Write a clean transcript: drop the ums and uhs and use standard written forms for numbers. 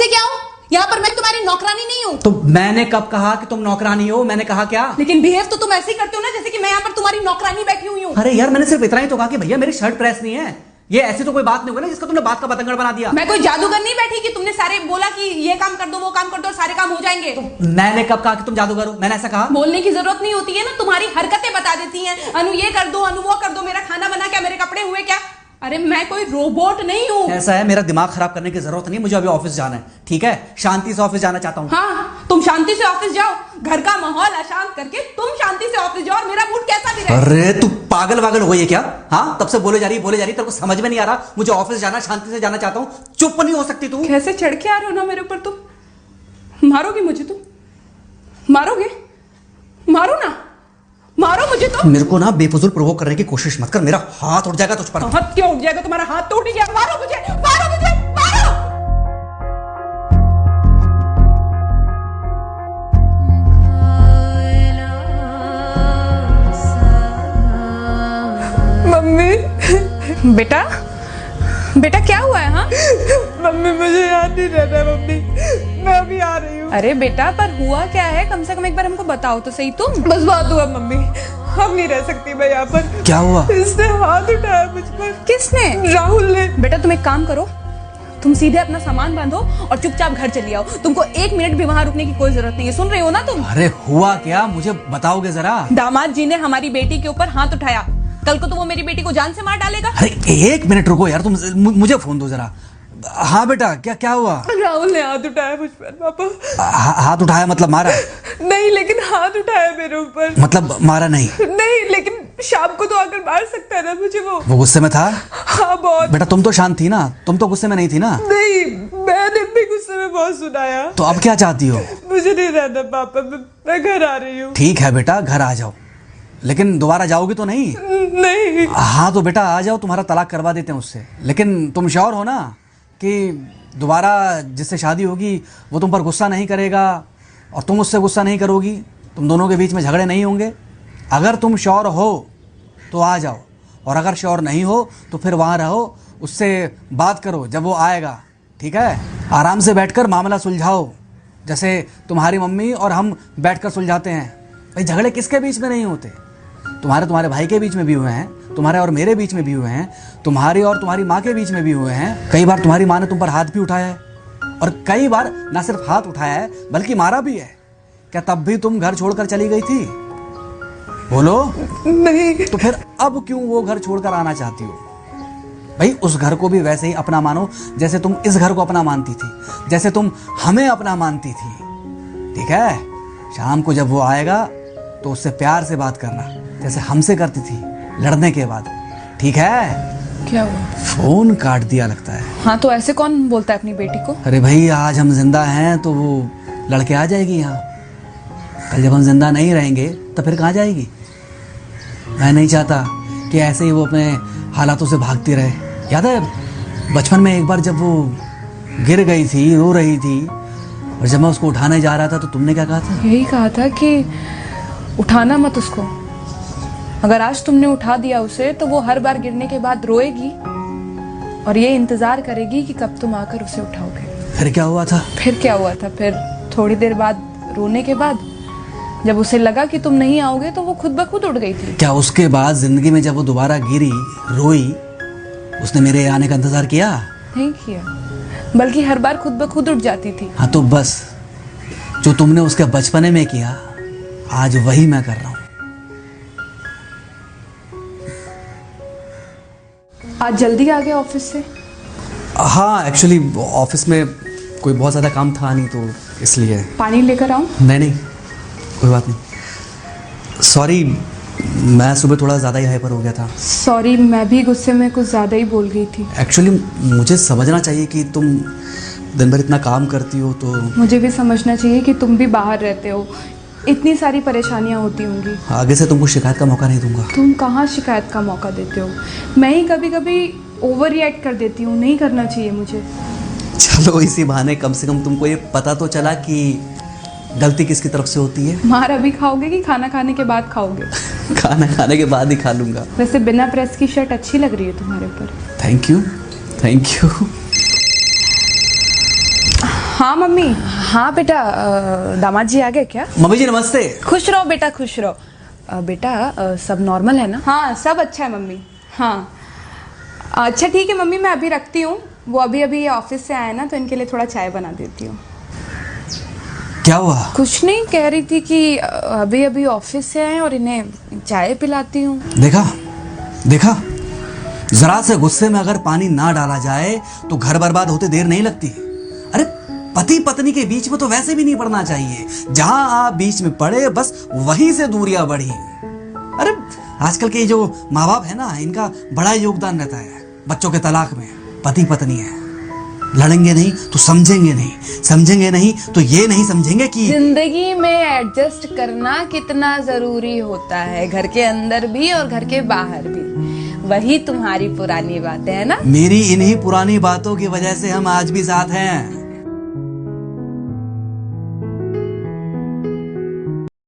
उससे क्या हो? यहाँ पर मैं तुम्हारी नौकरानी नहीं हूँ। तो मैंने कब कहा कि तुम नौकरानी हो? मैंने कहा क्या? लेकिन बिहेव तो तुम ऐसे ही करते हो ना जैसे कि मैं यहाँ पर तुम्हारी नौकरानी बैठी हुई हूँ। अरे यार, मैंने सिर्फ इतना ही तो कहा कि भैया मेरी शर्ट प्रेस नहीं है। ये ऐसी तो कोई बात नहीं होगी ना जिसका तुमने बात का बतंगड़ बना दिया। मैं कोई जादूगर नहीं बैठी कि तुमने सारे बोला कि ये काम कर दो वो काम कर दो और सारे काम हो जाएंगे। मैंने कब कहा कि तुम जादूगर हो? मैंने ऐसा कहा? बोलने की जरूरत नहीं होती है ना, तुम्हारी हरकतें बता देती हैं। अनु ये कर दो, अनु वो कर दो, मेरा खाना बना क्या, मेरे कपड़े हुए क्या। अरे मैं कोई रोबोट नहीं हूँ। ऐसा है, मेरा दिमाग खराब करने की जरूरत नहीं, मुझे अभी ऑफिस जाना है। ठीक है, शांति से ऑफिस जाना चाहता हूँ। हाँ, तुम शांति से ऑफिस जाओ, घर का माहौल अशांत करके तुम शांति से ऑफिस जाओ और मेरा मूड कैसा भी रहे। अरे तू पागल वागल हो गई है क्या? हाँ, तब से बोले जा रही तेरे को समझ में नहीं आ रहा? मुझे ऑफिस जाना, शांति से जाना चाहता हूँ। चुप नहीं हो सकती तू? कैसे चढ़ के आ रहे हो ना मेरे ऊपर तुम। मारोगे मुझे? तुम मारोगे? मारो ना, मारो मुझे। तो मेरे को ना बेफजूल प्रोवोक करने की कोशिश मत कर, मेरा हाथ उठ जाएगा तुझ पर। हाथ क्यों उठ जाएगा? तुम्हारा हाथ तो उठ गया। मारो मुझे, मारो मुझे, मारो। मम्मी। बेटा बेटा क्या हुआ है? हाँ मम्मी मुझे याद नहीं रहता है मम्मी, मैं अभी आ रही हूँ। अरे बेटा, पर हुआ क्या है? कम से कम एक बार हमको बताओ तो सही। तुम बस बात हुआ मम्मी, हम नहीं रह सकती मैं यहाँ पर। क्या हुआ? इसने हाथ उठाया मुझ पर। किसने? राहुल ने। बेटा तुम एक काम करो, तुम सीधे अपना सामान बांधो और चुपचाप घर चली आओ। तुमको 1 मिनट भी वहाँ रुकने की कोई जरूरत नहीं है। सुन रहे हो ना तुम? अरे हुआ क्या, मुझे बताओगे जरा? दामाद जी ने हमारी बेटी के ऊपर हाथ उठाया। कल को तो वो मेरी बेटी को जान से मार डालेगा। अरे 1 मिनट रुको यार, तुम मुझे फोन दो जरा। हाँ बेटा, क्या क्या हुआ? राहुल ने हाथ उठाया मुझ पर पापा। हाथ उठाया मतलब मारा? नहीं, लेकिन हाथ उठाया मेरे ऊपर। मतलब मारा नहीं? नहीं, लेकिन शाम को तो आकर मार सकता है ना मुझे वो गुस्से में था? हाँ बहुत। बेटा तुम तो शांत थी ना, तुम तो गुस्से में नहीं थी ना? नहीं, मैंने भी गुस्से में बहुत सुनाया। तो अब क्या चाहती हो? मुझे नहीं रहना पापा, मैं घर आ रही हूँ। ठीक है बेटा, घर आ जाओ, लेकिन दोबारा जाओगी तो नहीं? नहीं। हाँ तो बेटा आ जाओ, तुम्हारा तलाक करवा देते हैं उससे। लेकिन तुम श्योर हो ना कि दोबारा जिससे शादी होगी वो तुम पर गुस्सा नहीं करेगा और तुम उससे गुस्सा नहीं करोगी, तुम दोनों के बीच में झगड़े नहीं होंगे? अगर तुम श्योर हो तो आ जाओ, और अगर श्योर नहीं हो तो फिर वहाँ रहो, उससे बात करो जब वो आएगा। ठीक है, आराम से बैठकर मामला सुलझाओ, जैसे तुम्हारी मम्मी और हम बैठकर सुलझाते हैं। भाई झगड़े किसके बीच में नहीं होते? तुम्हारे भाई के बीच में भी हुए हैं, तुम्हारे और मेरे बीच में भी हुए हैं, तुम्हारी और तुम्हारी माँ के बीच में भी हुए हैं। कई बार तुम्हारी माँ ने तुम पर हाथ भी उठाया है, और कई बार ना सिर्फ हाथ उठाया है बल्कि मारा भी है। क्या तब भी तुम घर छोड़कर चली गई थी? बोलो। नहीं। तो फिर अब क्यों वो घर छोड़कर आना चाहती हो? भाई उस घर को भी वैसे ही अपना मानो जैसे तुम इस घर को अपना मानती थी, जैसे तुम हमें अपना मानती थी। ठीक है, शाम को जब वो आएगा तो उससे प्यार से बात करना, जैसे हमसे करती थी लड़ने के बाद। ठीक है? क्या हुआ? फोन काट दिया लगता है। हाँ तो ऐसे कौन बोलता है अपनी बेटी को? अरे भाई आज हम जिंदा हैं तो वो लड़के आ जाएगी यहाँ, कल जब हम जिंदा नहीं रहेंगे तो फिर कहाँ जाएगी? मैं नहीं चाहता कि ऐसे ही वो अपने हालातों से भागती रहे। याद है बचपन में एक बार जब वो गिर गई थी, रो रही थी, और जब मैं उसको उठाने जा रहा था तो तुमने क्या कहा था? यही कहा था कि उठाना मत उसको। अगर आज तुमने उठा दिया उसे तो वो हर बार गिरने के बाद रोएगी और ये इंतजार करेगी कि कब तुम आकर उसे उठाओगे। फिर क्या हुआ था? फिर क्या हुआ था? फिर थोड़ी देर बाद रोने के बाद जब उसे लगा कि तुम नहीं आओगे तो वो खुद ब खुद उठ गई थी। क्या उसके बाद जिंदगी में जब वो दोबारा गिरी, रोई, उसने मेरे आने का इंतजार किया? नहीं किया, बल्कि हर बार खुद ब खुद उठ जाती थी। हाँ तो बस जो तुमने उसके बचपने में किया आज वही मैं कर रहा हूँ। आज जल्दी आ गए ऑफिस से? हाँ एक्चुअली ऑफिस में कोई बहुत ज़्यादा काम था नहीं तो इसलिए। पानी लेकर आऊं? नहीं कोई बात नहीं, सॉरी मैं सुबह थोड़ा ज़्यादा ही हाइपर हो गया था। सॉरी, मैं भी गुस्से में कुछ ज़्यादा ही बोल गई थी। एक्चुअली मुझे समझना चाहिए कि तुम दिन भर इतना काम करती हो तो। मुझे भी समझना चाहिए कि तुम भी बाहर रहते हो, इतनी सारी परेशानियां होती होंगी। आगे से तुमको शिकायत का मौका नहीं दूंगा। तुम कहाँ शिकायत का मौका देते हो? मैं ही कभी कभी ओवर रिएक्ट कर देती हूँ, नहीं करना चाहिए मुझे। चलो इसी बहाने कम से कम तुमको ये पता तो चला कि गलती किसकी तरफ से होती है। मार अभी खाओगे कि खाना खाने के बाद खाओगे? खाना खाने के बाद ही खा लूंगा। वैसे बिना प्रेस की शर्ट अच्छी लग रही है तुम्हारे ऊपर। Thank you. हाँ मम्मी। हाँ बेटा, दामाद जी आ गए क्या? मम्मी जी नमस्ते। खुश रहो बेटा, खुश रहो। बेटा सब नॉर्मल है ना? हाँ सब अच्छा है मम्मी। हाँ अच्छा ठीक है मम्मी, मैं अभी रखती हूँ। वो अभी अभी ऑफिस से आए ना, तो इनके लिए थोड़ा चाय बना देती हूँ। क्या हुआ? कुछ नहीं, कह रही थी कि अभी अभी ऑफिस से आए और इन्हें चाय पिलाती हूँ। देखा देखा, जरा से गुस्से में अगर पानी ना डाला जाए तो घर बर्बाद होते देर नहीं लगती। अरे पति पत्नी के बीच में तो वैसे भी नहीं पड़ना चाहिए। जहां आप बीच में पड़े बस वहीं से दूरियां बढ़ी। अरे आजकल के जो माँ बाप है ना, इनका बड़ा योगदान रहता है बच्चों के तलाक में। पति पत्नी है, लड़ेंगे नहीं तो समझेंगे नहीं, समझेंगे नहीं तो ये नहीं समझेंगे कि जिंदगी में एडजस्ट करना कितना जरूरी होता है, घर के अंदर भी और घर के बाहर भी। वही तुम्हारी पुरानी बातें है ना। मेरी इन्हीं पुरानी बातों की वजह से हम आज भी साथ हैं।